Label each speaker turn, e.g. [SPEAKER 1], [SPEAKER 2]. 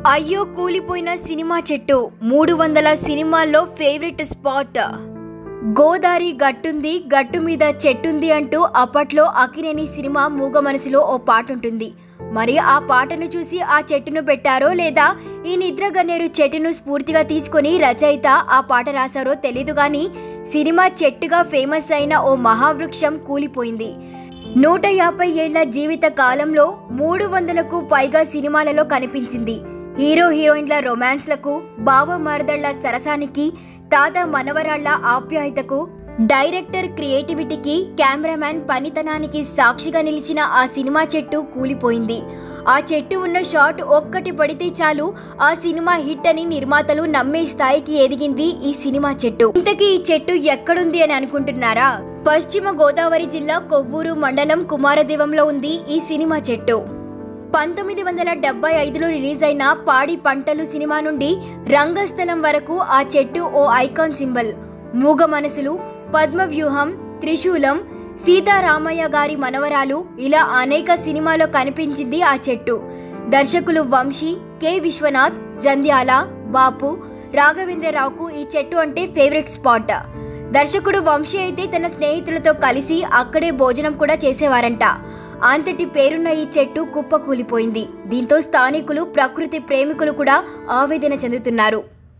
[SPEAKER 1] అయ్యో కూలిపోయిన సినిమా చెట్టు 300 సినిమాల్లో ఫేవరెట్ స్పాట్. గోదారి గట్టుంది, గట్టు మీద చెట్టుంది అంటూ అప్పట్లో అక్కినేని సినిమా మూగ మనసులో ఓ పాట ఉంటుంది. మరి ఆ పాటను చూసి ఆ చెట్టును పెట్టారో లేదా ఈ నిద్రగన్నేరు చెట్టును స్ఫూర్తిగా తీసుకొని రచయిత ఆ పాట రాశారో తెలీదు గాని సినిమా చెట్టుగా ఫేమస్ అయిన ఓ మహావృక్షం కూలిపోయింది. 150 ఏళ్ల జీవిత కాలంలో 300కు పైగా సినిమాలలో కనిపించింది. హీరో హీరోయిన్ల రొమాన్స్లకు, బావ మరదళ్ల సరసానికి, తాత మనవరాళ్ల ఆప్యాయతకు, డైరెక్టర్ క్రియేటివిటీకి, కెమెరామ్యాన్ పనితనానికి సాక్షిగా నిలిచిన ఆ సినిమా చెట్టు కూలిపోయింది. ఆ చెట్టు ఉన్న షాట్ ఒక్కటి పడితే చాలు ఆ సినిమా హిట్ అని నిర్మాతలు నమ్మే స్థాయికి ఎదిగింది ఈ సినిమా చెట్టు. ఇంతకీ ఈ చెట్టు ఎక్కడుంది అని అనుకుంటున్నారా? పశ్చిమ గోదావరి జిల్లా కొవ్వూరు మండలం కుమారదేవంలో ఉంది ఈ సినిమా చెట్టు. 1975లో రిలీజ్ అయిన పాడి పంటలు సినిమా నుండి రంగస్థలం వరకు ఆ చెట్టు ఓ ఐకాన్ సింబల్. మూగ మనసులు, పద్మవ్యూహం, త్రిశూలం, సీతారామయ్య గారి మనవరాలు ఇలా అనేక సినిమాలో కనిపించింది ఆ చెట్టు. దర్శకులు వంశీ, కె విశ్వనాథ్, జంధ్యాల, బాపు, రాఘవేంద్రరావుకు ఈ చెట్టు అంటే ఫేవరెట్ స్పాట్. దర్శకుడు వంశీ అయితే తన స్నేహితులతో కలిసి అక్కడే భోజనం కూడా చేసేవారంట. అంతటి పేరున్న ఈ చెట్టు కుప్పకూలిపోయింది. దీంతో స్థానికులు, ప్రకృతి ప్రేమికులు కూడా ఆవేదన చెందుతున్నారు.